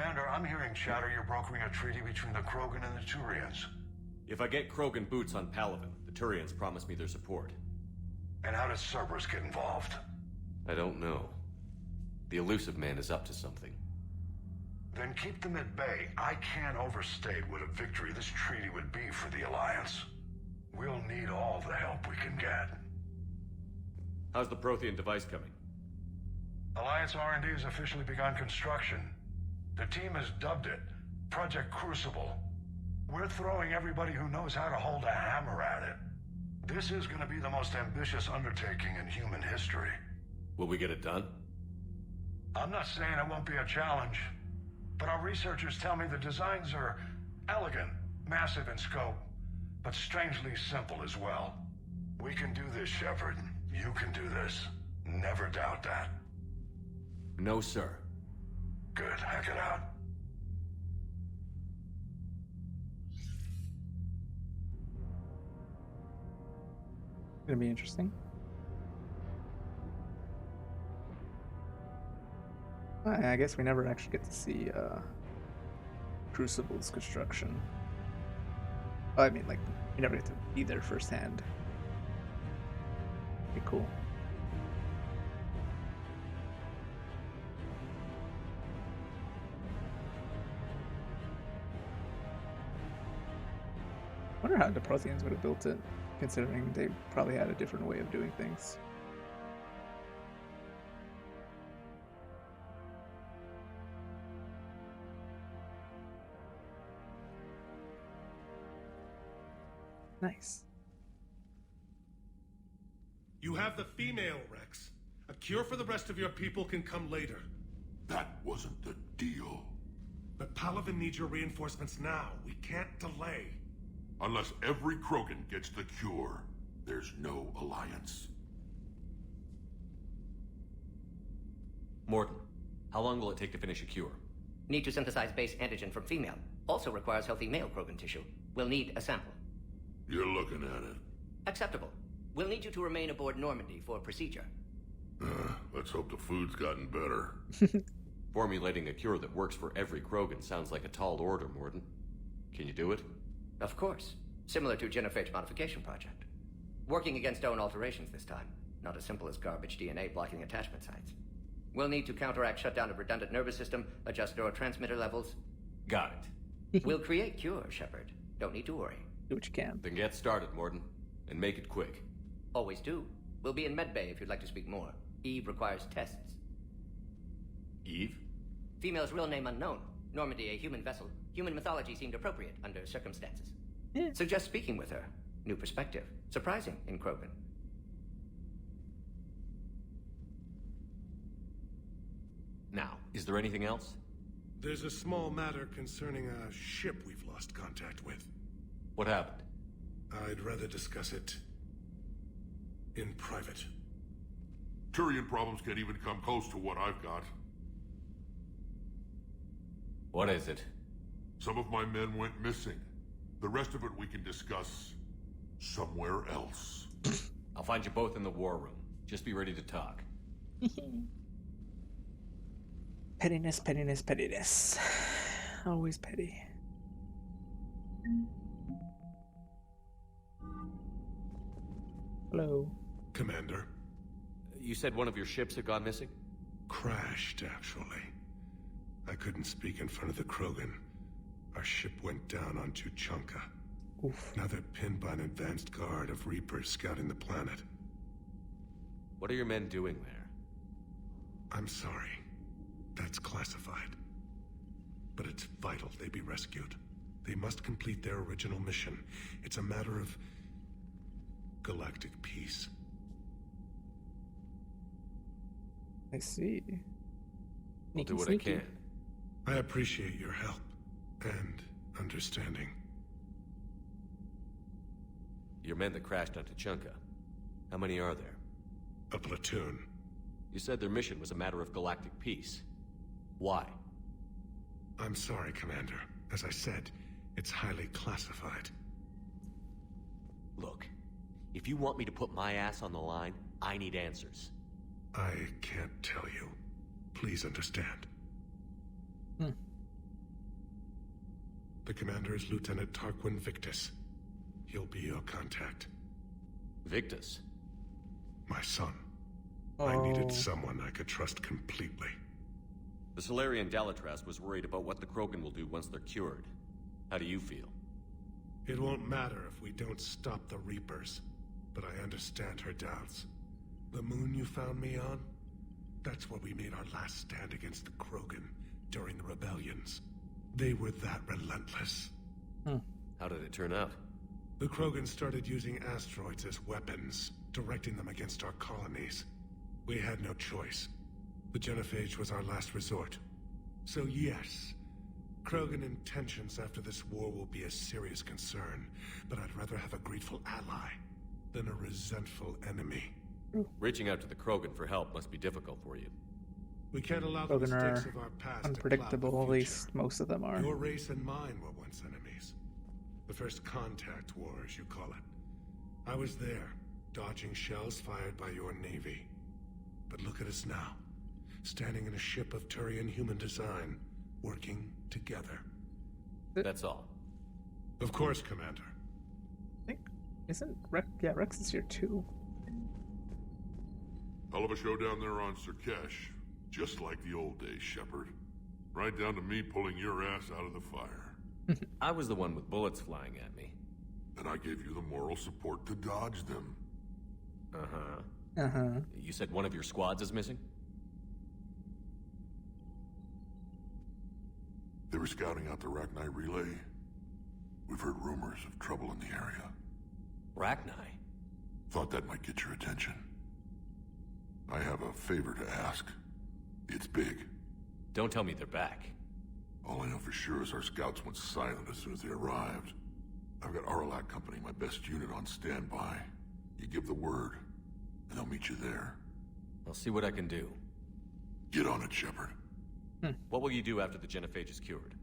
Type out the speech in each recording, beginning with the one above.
Commander, I'm hearing chatter you're brokering a treaty between the Krogan and the Turians. If I get Krogan boots on Palaven, the Turians promise me their support. And how does Cerberus get involved? I don't know. The elusive man is up to something. Then keep them at bay. I can't overstate what a victory this treaty would be for the Alliance. We'll need all the help we can get. How's the Prothean device coming? Alliance R&D has officially begun construction. The team has dubbed it Project Crucible. We're throwing everybody who knows how to hold a hammer at it. This is going to be the most ambitious undertaking in human history. Will we get it done? I'm not saying it won't be a challenge, but our researchers tell me the designs are elegant, massive in scope, but strangely simple as well. We can do this, Shepard. You can do this. Never doubt that. No, sir. Good. Hack it out. Gonna be interesting. I guess we never actually get to see Crucible's construction. I mean, like, we never get to be there firsthand. Be cool. I wonder how the Protheans would have built it, considering they probably had a different way of doing things. Nice. You have the female, Rex. A cure for the rest of your people can come later. That wasn't the deal. But Palaven needs your reinforcements now. We can't delay. Unless every Krogan gets the cure, there's no alliance. Mordin, how long will it take to finish a cure? Need to synthesize base antigen from female. Also requires healthy male Krogan tissue. We'll need a sample. You're looking at it. Acceptable. We'll need you to remain aboard Normandy for procedure. Let's hope the food's gotten better. Formulating a cure that works for every Krogan sounds like a tall order, Mordin. Can you do it? Of course. Similar to Genophage modification project. Working against own alterations this time. Not as simple as garbage DNA blocking attachment sites. We'll need to counteract shutdown of redundant nervous system, adjust neurotransmitter levels. Got it. We'll create cure, Shepard. Don't need to worry. Do what you can. Then get started, Mordin. And make it quick. Always do. We'll be in medbay if you'd like to speak more. Eve requires tests. Eve? Female's real name unknown. Normandy a human vessel. Human mythology seemed appropriate under circumstances. Yeah. Suggest speaking with her. New perspective. Surprising in Krogan. Now, is there anything else? There's a small matter concerning a ship we've lost contact with. What happened? I'd rather discuss it in private. Turian problems can't even come close to what I've got. What is it? Some of my men went missing. The rest of it we can discuss somewhere else. I'll find you both in the war room. Just be ready to talk. Pettiness, pettiness, pettiness. Always petty. Hello. Commander. You said one of your ships had gone missing? Crashed, actually. I couldn't speak in front of the Krogan. Our ship went down on Tuchanka. Oof. Now they're pinned by an advanced guard of Reapers scouting the planet. What are your men doing there? I'm sorry. That's classified. But it's vital they be rescued. They must complete their original mission. It's a matter of galactic peace. I see. I'll do what Sneaky. I can. I appreciate your help and understanding. Your men that crashed on Tuchanka. How many are there? A platoon. You said their mission was a matter of galactic peace. Why? I'm sorry, Commander. As I said, it's highly classified. Look, if you want me to put my ass on the line, I need answers. I can't tell you. Please understand. The commander is Lieutenant Tarquin Victus. He'll be your contact. Victus? My son. Oh. I needed someone I could trust completely. The Salarian Dalatrast was worried about what the Krogan will do once they're cured. How do you feel? It won't matter if we don't stop the Reapers, but I understand her doubts. The moon you found me on? That's where we made our last stand against the Krogan during the rebellions. They were that relentless. How did it turn out? The Krogan started using asteroids as weapons, directing them against our colonies. We had no choice. The genophage was our last resort. So yes, Krogan intentions after this war will be a serious concern, but I'd rather have a grateful ally than a resentful enemy. Reaching out to the Krogan for help must be difficult for you. We can't allow the Krogan mistakes are of our past unpredictable, to cloud at the least future. most of them are. Your race and mine were once enemies. The first contact war, as you call it. I was there, dodging shells fired by your navy. But look at us now, standing in a ship of Turian human design, working together. That's all. Of course, Commander. I think, isn't Rex? Yeah, Rex is here too. Hell of a show down there on Surkesh. Just like the old days, Shepard. Right down to me pulling your ass out of the fire. I was the one with bullets flying at me. And I gave you the moral support to dodge them. Uh-huh. You said one of your squads is missing? They were scouting out the Rachni relay. We've heard rumors of trouble in the area. Rachni? Thought that might get your attention. I have a favor to ask. It's big. Don't tell me they're back. All I know for sure is our scouts went silent as soon as they arrived. I've got Aralac Company, my best unit, on standby. You give the word, and they'll meet you there. I'll see what I can do. Get on it, Shepard. What will you do after the genophage is cured?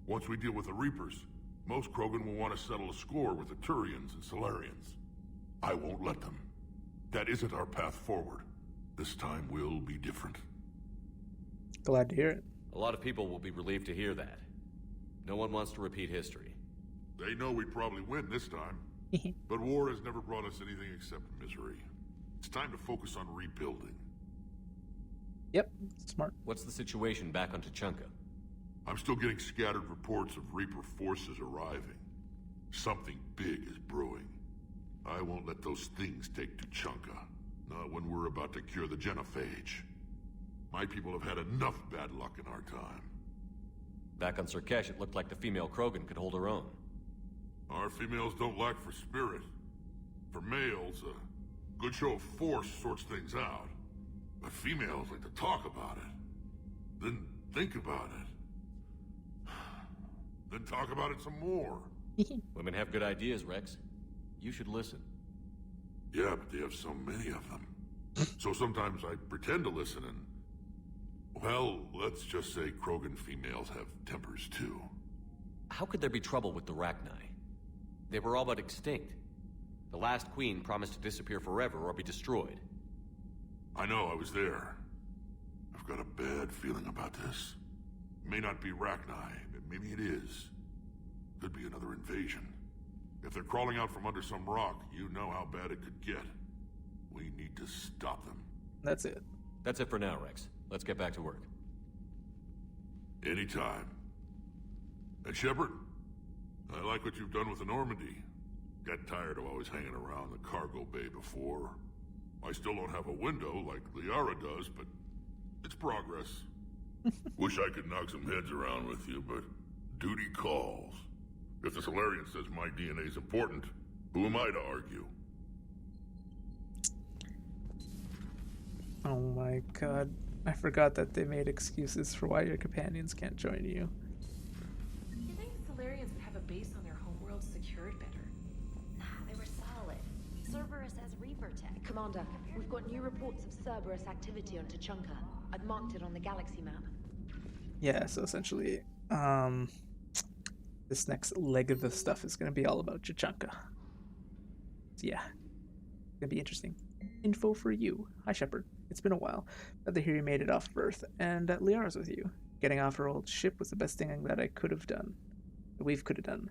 Once we deal with the Reapers, most Krogan will want to settle a score with the Turians and Salarians. I won't let them. That isn't our path forward. This time will be different. Glad to hear it. A lot of people will be relieved to hear that. No one wants to repeat history. They know we'd probably win this time. But war has never brought us anything except misery. It's time to focus on rebuilding. Yep, smart. What's the situation back on Tuchanka? I'm still getting scattered reports of Reaper forces arriving. Something big is brewing. I won't let those things take Tuchanka. Not when we're about to cure the genophage. My people have had enough bad luck in our time. Back on Surkesh, it looked like the female Krogan could hold her own. Our females don't lack for spirit. For males, a good show of force sorts things out. But females like to talk about it. Then think about it. Then talk about it some more. Women have good ideas, Rex. You should listen. Yeah, but they have so many of them. So sometimes I pretend to listen and... Well, let's just say Krogan females have tempers too. How could there be trouble with the Rachni? They were all but extinct. The last queen promised to disappear forever or be destroyed. I know, I was there. I've got a bad feeling about this. It may not be Rachni, but maybe it is. Could be another invasion. If they're crawling out from under some rock, you know how bad it could get. We need to stop them. That's it. That's it for now, Rex. Let's get back to work. Anytime. And Shepard, I like what you've done with the Normandy. Got tired of always hanging around the cargo bay before. I still don't have a window like Liara does, but it's progress. Wish I could knock some heads around with you, but duty calls. If the Salarian says my DNA's important, who am I to argue? Oh my god. I forgot that they made excuses for why your companions can't join you. You think Salarians would have a base on their homeworld secured better? Nah, they were solid. Cerberus has Reaper tech. Commander, we've got new reports of Cerberus activity on Tuchanka. I've marked it on the galaxy map. Yeah, so essentially, this next leg of the stuff is going to be all about Tuchanka. So yeah, it's going to be interesting. Info for you. Hi, Shepard. It's been a while. Glad to hear you made it off Earth, and Liara's with you. Getting off her old ship was the best thing that I could have done. we could have done.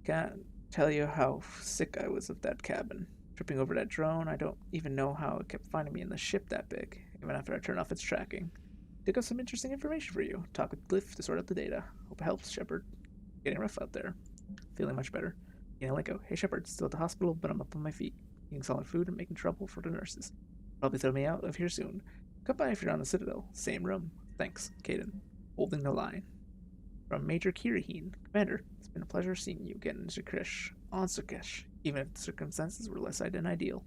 Can't tell you how sick I was of that cabin. Tripping over that drone, I don't even know how it kept finding me in the ship that big, even after I turned off its tracking. Dig up some interesting information for you. Talk with Glyph to sort out the data. Hope it helps, Shepard. Getting rough out there. Feeling much better. Linko. Hey, Shepard. Still at the hospital, but I'm up on my feet. Eating solid food and making trouble for the nurses. Probably throw me out of here soon. Come by if you're on the Citadel. Same room. Thanks, Caden. Holding the line. From Major Kirihine. Commander, it's been a pleasure seeing you again in Zakrish. On Zakesh, even if the circumstances were less than ideal.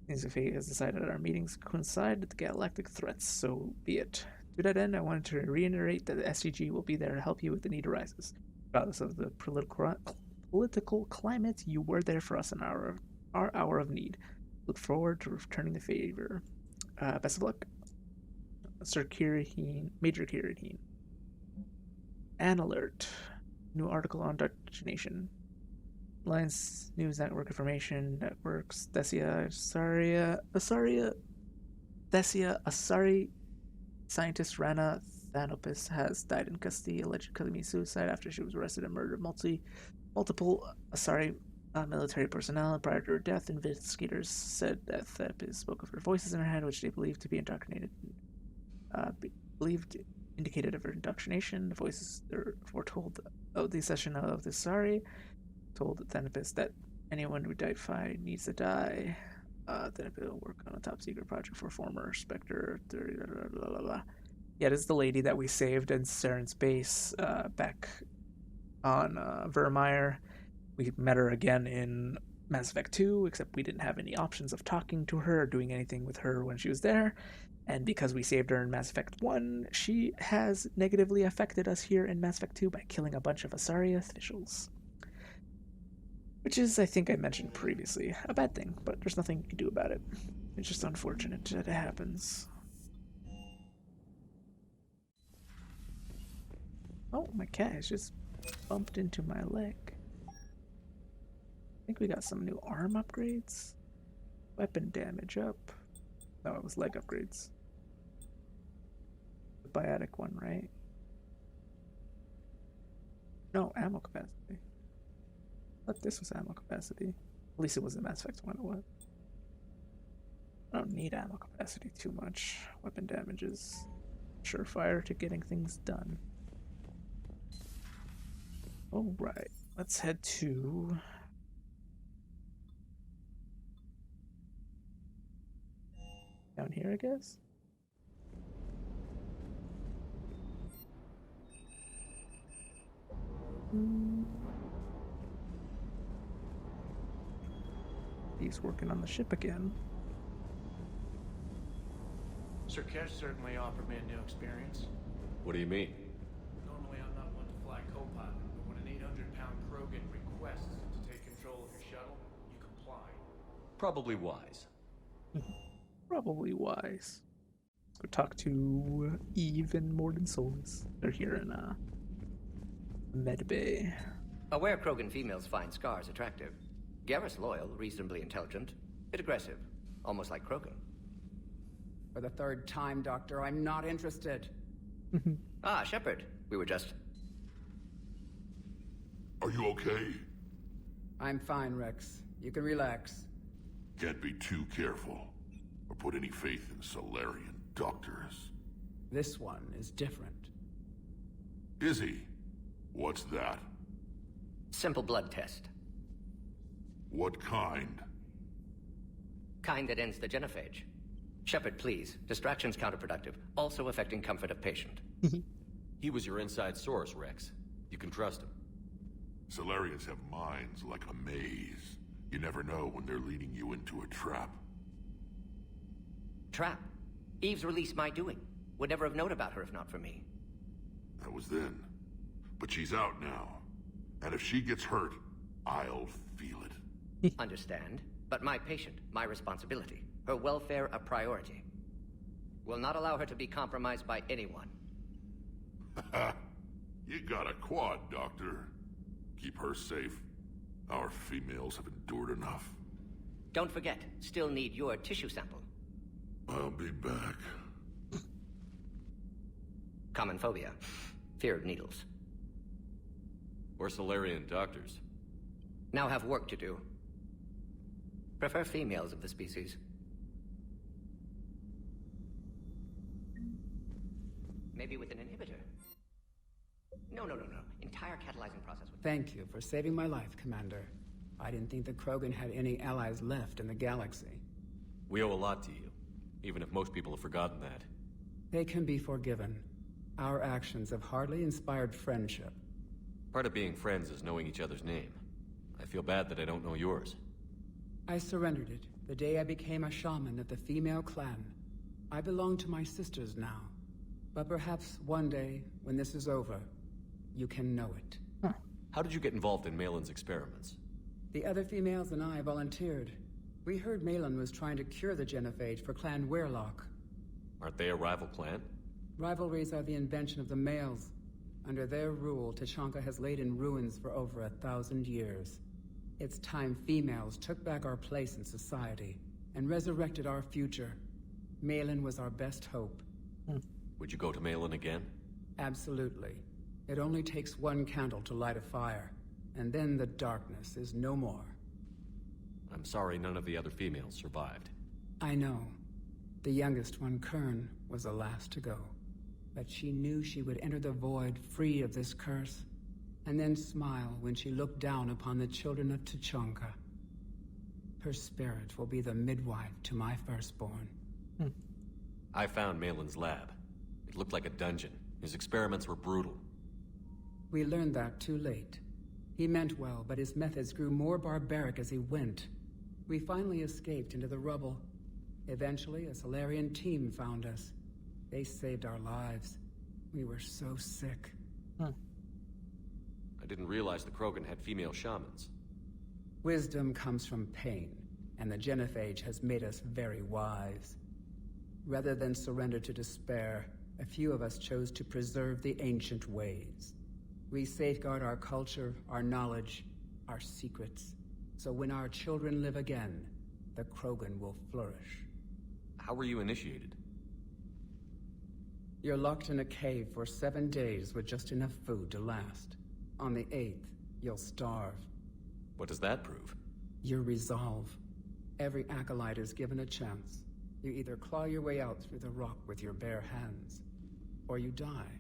Things of fate has decided that our meetings coincide with the galactic threats, so be it. To that end, I wanted to reiterate that the SCG will be there to help you if the need arises. Regardless of the political climate, you were there for us in our hour of need. Look forward to returning the favor. Best of luck. Sir Kirihine, Major Kirihine. An alert. New article on Dutch Nation. Alliance News Network Information Networks. Asari scientist Rana Thanopis has died in custody, alleged killing suicide after she was arrested and murdered multiple Asari military personnel. And prior to her death, investigators said that Thanopis spoke of her voices in her head, which they believed to be indicated of her indoctrination. The voices foretold of the accession of the Asari, told Thanopis that anyone who died needs to die. Thanopis will work on a top secret project for former Spectre. Yeah, this is the lady that we saved in Saren's base back on Vermeer. We met her again in Mass Effect 2, except we didn't have any options of talking to her or doing anything with her when she was there. And because we saved her in Mass Effect 1, she has negatively affected us here in Mass Effect 2 by killing a bunch of Asari officials. Which is, I think I mentioned previously, a bad thing, but there's nothing you can do about it. It's just unfortunate that it happens. Oh, my cat has just bumped into my leg. I think we got some new arm upgrades. Weapon damage up. No, it was leg upgrades. The biotic one, right? No, ammo capacity. I thought this was ammo capacity. At least it was in Mass Effect 1 it was. I don't need ammo capacity too much. Weapon damage is surefire to getting things done. Alright, let's head to... down here, I guess? He's working on the ship again. Sir Kesh certainly offered me a new experience. What do you mean? Normally I'm not one to fly co-pilot, but when an 800-pound Krogan requests to take control of your shuttle, you comply. Probably wise. Probably wise. Let's go talk to Eve and Mordin Solus. They're here in Med Bay. Aware Krogan females find scars attractive. Garrus loyal, reasonably intelligent, bit aggressive, almost like Krogan. For the third time, Doctor, I'm not interested. Ah, Shepard. We were just... Are you okay? I'm fine, Rex. You can relax. Can't be too careful, or put any faith in Salarian doctors. This one is different. Is he? What's that? Simple blood test. What kind? Kind that ends the genophage. Shepard, please. Distraction's counterproductive, also affecting comfort of patient. He was your inside source, Rex. You can trust him. Salarians have minds like a maze. You never know when they're leading you into a trap. Trap? Eve's release my doing. Would never have known about her if not for me. That was then. But she's out now. And if she gets hurt, I'll feel it. Understand. But my patient, my responsibility. Her welfare a priority. Will not allow her to be compromised by anyone. You got a quad, Doctor. Keep her safe. Our females have endured enough. Don't forget, still need your tissue sample. I'll be back. Common phobia. Fear of needles. Or Salarian doctors. Now have work to do. Prefer females of the species. Maybe with an inhibitor. No. Entire catalyzing process would... Thank you for saving my life, Commander. I didn't think the Krogan had any allies left in the galaxy. We owe a lot to you, even if most people have forgotten that. They can be forgiven. Our actions have hardly inspired friendship. Part of being friends is knowing each other's name. I feel bad that I don't know yours. I surrendered it the day I became a shaman of the female clan. I belong to my sisters now. But perhaps one day, when this is over, you can know it. How did you get involved in Malin's experiments? The other females and I volunteered. We heard Malin was trying to cure the genophage for Clan Weirlock. Aren't they a rival clan? Rivalries are the invention of the males. Under their rule, Tuchanka has laid in ruins for over 1,000 years. It's time females took back our place in society and resurrected our future. Malin was our best hope. Would you go to Malin again? Absolutely. It only takes one candle to light a fire, and then the darkness is no more. I'm sorry none of the other females survived. I know. The youngest one, Kern, was the last to go. But she knew she would enter the void free of this curse, and then smile when she looked down upon the children of Tuchanka. Her spirit will be the midwife to my firstborn. I found Malin's lab. It looked like a dungeon. His experiments were brutal. We learned that too late. He meant well, but his methods grew more barbaric as he went. We finally escaped into the rubble. Eventually, a Salarian team found us. They saved our lives. We were so sick. I didn't realize the Krogan had female shamans. Wisdom comes from pain, and the genophage has made us very wise. Rather than surrender to despair, a few of us chose to preserve the ancient ways. We safeguard our culture, our knowledge, our secrets. So when our children live again, the Krogan will flourish. How were you initiated? You're locked in a cave for 7 days with just enough food to last. On the 8th, you'll starve. What does that prove? Your resolve. Every acolyte is given a chance. You either claw your way out through the rock with your bare hands, or you die.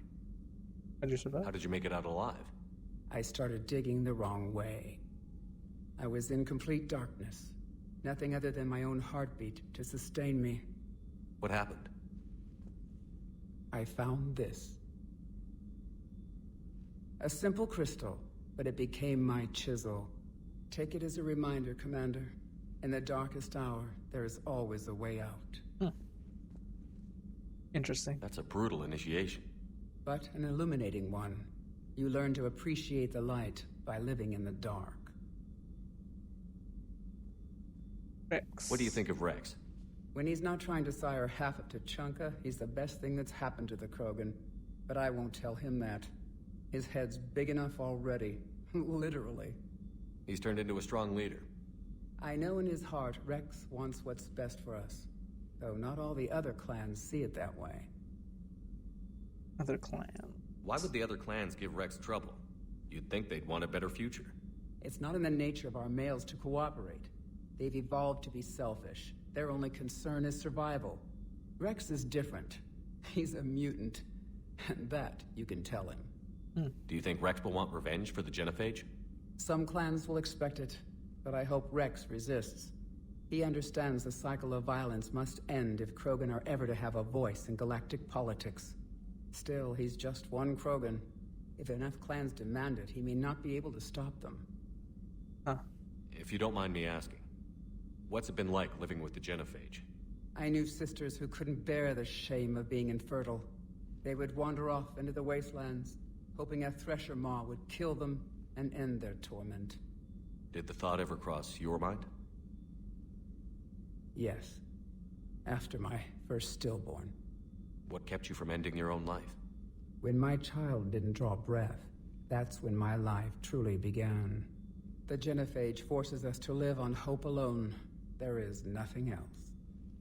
How'd you survive? How did you make it out alive? I started digging the wrong way. I was in complete darkness. Nothing other than my own heartbeat to sustain me. What happened? I found this. A simple crystal, but it became my chisel. Take it as a reminder, Commander. In the darkest hour, there is always a way out. Interesting. That's a brutal initiation. But an illuminating one. You learn to appreciate the light by living in the dark. Rex. What do you think of Rex? When he's not trying to sire half of Tuchanka, he's the best thing that's happened to the Krogan. But I won't tell him that. His head's big enough already. Literally. He's turned into a strong leader. I know in his heart Rex wants what's best for us. Though not all the other clans see it that way. Other clan. Why would the other clans give Rex trouble? You'd think they'd want a better future. It's not in the nature of our males to cooperate. They've evolved to be selfish. Their only concern is survival. Rex is different. He's a mutant. And that you can tell him. Do you think Rex will want revenge for the genophage? Some clans will expect it, but I hope Rex resists. He understands the cycle of violence must end if Krogan are ever to have a voice in galactic politics. Still, he's just one Krogan. If enough clans demand it, he may not be able to stop them. If you don't mind me asking, what's it been like living with the genophage? I knew sisters who couldn't bear the shame of being infertile. They would wander off into the wastelands, hoping a thresher maw would kill them and end their torment. Did the thought ever cross your mind? Yes. After my first stillborn. What kept you from ending your own life? When my child didn't draw breath, that's when my life truly began. The genophage forces us to live on hope alone. There is nothing else.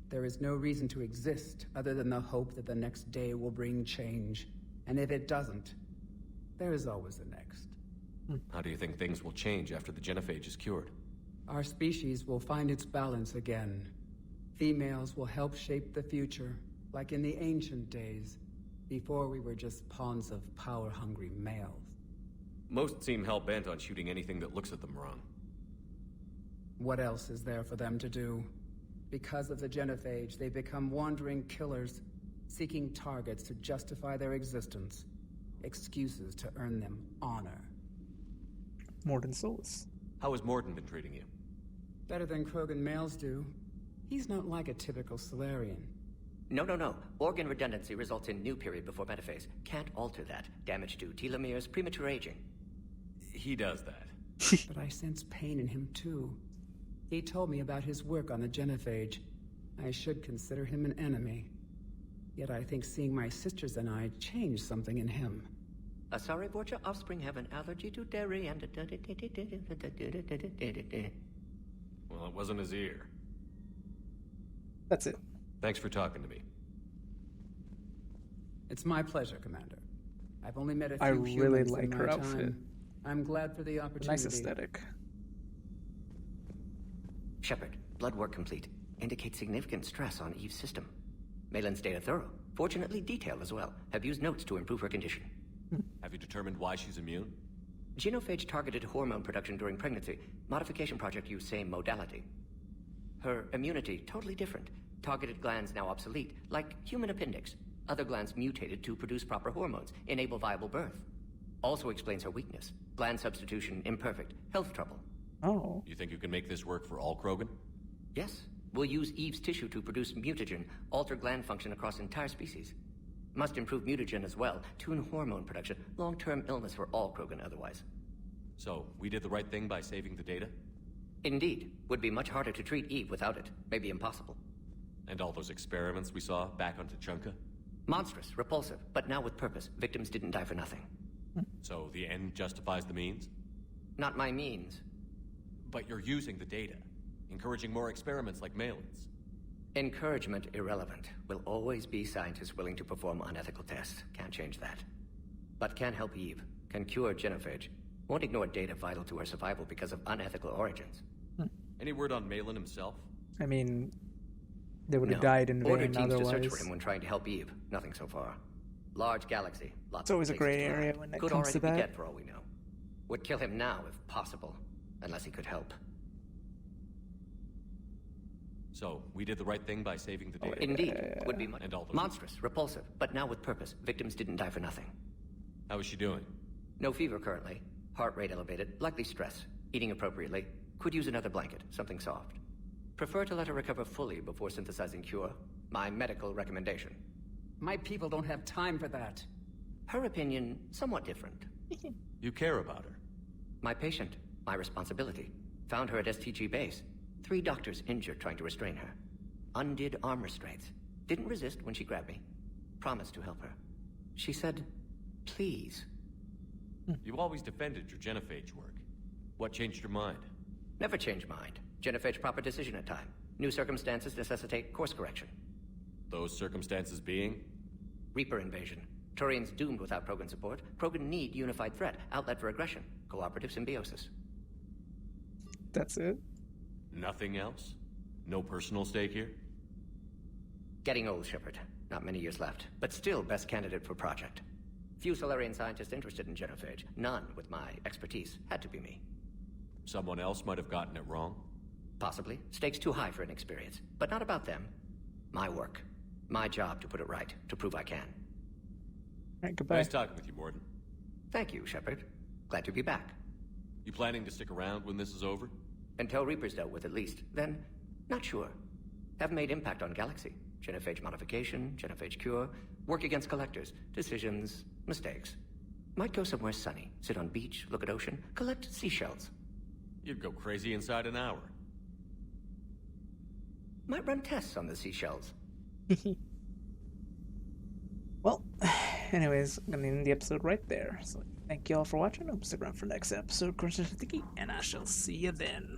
There is no reason to exist other than the hope that the next day will bring change. And if it doesn't, there is always the next. How do you think things will change after the genophage is cured? Our species will find its balance again. Females will help shape the future, like in the ancient days, before we were just pawns of power-hungry males. Most seem hell-bent on shooting anything that looks at them wrong. What else is there for them to do? Because of the genophage, they become wandering killers, seeking targets to justify their existence. Excuses to earn them honor. Mordin Solus. How has Mordin been treating you? Better than Krogan males do. He's not like a typical Salarian. No. Organ redundancy results in new period before metaphase. Can't alter that. Damage to telomeres, premature aging. He does that. But I sense pain in him too. He told me about his work on the genophage. I should consider him an enemy. Yet I think seeing my sisters and I changed something in him. Sorry, Borgia, offspring have an allergy to dairy and... Well, it wasn't his ear. That's it. Thanks for talking to me. It's my pleasure, Commander. I've only met a few I really humans like in my her outfit. time. I'm glad for the opportunity. Nice aesthetic. Shepard, blood work complete. Indicates significant stress on Eve's system. Malin's data thorough. Fortunately detailed as well. Have used notes to improve her condition. Have you determined why she's immune? Genophage targeted hormone production during pregnancy. Modification project used same modality. Her immunity totally different. Targeted glands now obsolete, like human appendix. Other glands mutated to produce proper hormones, enable viable birth. Also explains her weakness. Gland substitution imperfect. Health trouble. Oh. You think you can make this work for all Krogan? Yes. We'll use Eve's tissue to produce mutagen, alter gland function across entire species. Must improve mutagen as well, tune hormone production. Long-term illness for all Krogan otherwise. So, we did the right thing by saving the data? Indeed. Would be much harder to treat Eve without it. Maybe impossible. And all those experiments we saw back on Tuchanka? Monstrous, repulsive, but now with purpose. Victims didn't die for nothing. So the end justifies the means? Not my means. But you're using the data, encouraging more experiments like Malin's. Encouragement irrelevant. Will always be scientists willing to perform unethical tests. Can't change that. But can help Eve. Can cure genophage. Won't ignore data vital to her survival because of unethical origins. Any word on Malin himself? I mean, they would have died in Ordered vain teams otherwise. to search for him when trying to help Eve. Nothing so far. Large galaxy. Lots It's always of a gray places to area hide. when it Could comes already to be that. dead for all we know. Would kill him now if possible. Unless he could help. So, we did the right thing by saving the data? Indeed. Would be much And all those... monstrous, repulsive, but now with purpose. Victims didn't die for nothing. How is she doing? No fever currently. Heart rate elevated. Likely stress. Eating appropriately. Could use another blanket. Something soft. Prefer to let her recover fully before synthesizing cure. My medical recommendation. My people don't have time for that. Her opinion, somewhat different. You care about her? My patient. My responsibility. Found her at STG base. 3 doctors injured trying to restrain her. Undid arm restraints. Didn't resist when she grabbed me. Promised to help her. She said, please. You always defended your genophage work. What changed your mind? Never change mind. Genophage proper decision at time. New circumstances necessitate course correction. Those circumstances being? Reaper invasion. Turians doomed without Krogan support. Krogan need unified threat. Outlet for aggression. Cooperative symbiosis. That's it? Nothing else? No personal stake here? Getting old, Shepard. Not many years left. But still best candidate for project. Few Salarian scientists interested in genophage. None with my expertise. Had to be me. Someone else might have gotten it wrong? Possibly. Stakes too high for inexperience. But not about them. My work. My job to put it right. To prove I can. Alright, goodbye. Nice talking with you, Mordin. Thank you, Shepard. Glad to be back. You planning to stick around when this is over? Until Reaper's dealt with, at least. Then, not sure. Have made impact on Galaxy. Genophage modification, genophage cure, work against collectors, decisions, mistakes. Might go somewhere sunny, sit on beach, look at ocean, collect seashells. You'd go crazy inside an hour. Might run tests on the seashells. Well, anyways, I'm gonna end the episode right there. So thank you all for watching. I'll stick around for next episode, and I shall see you then.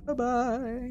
Bye bye.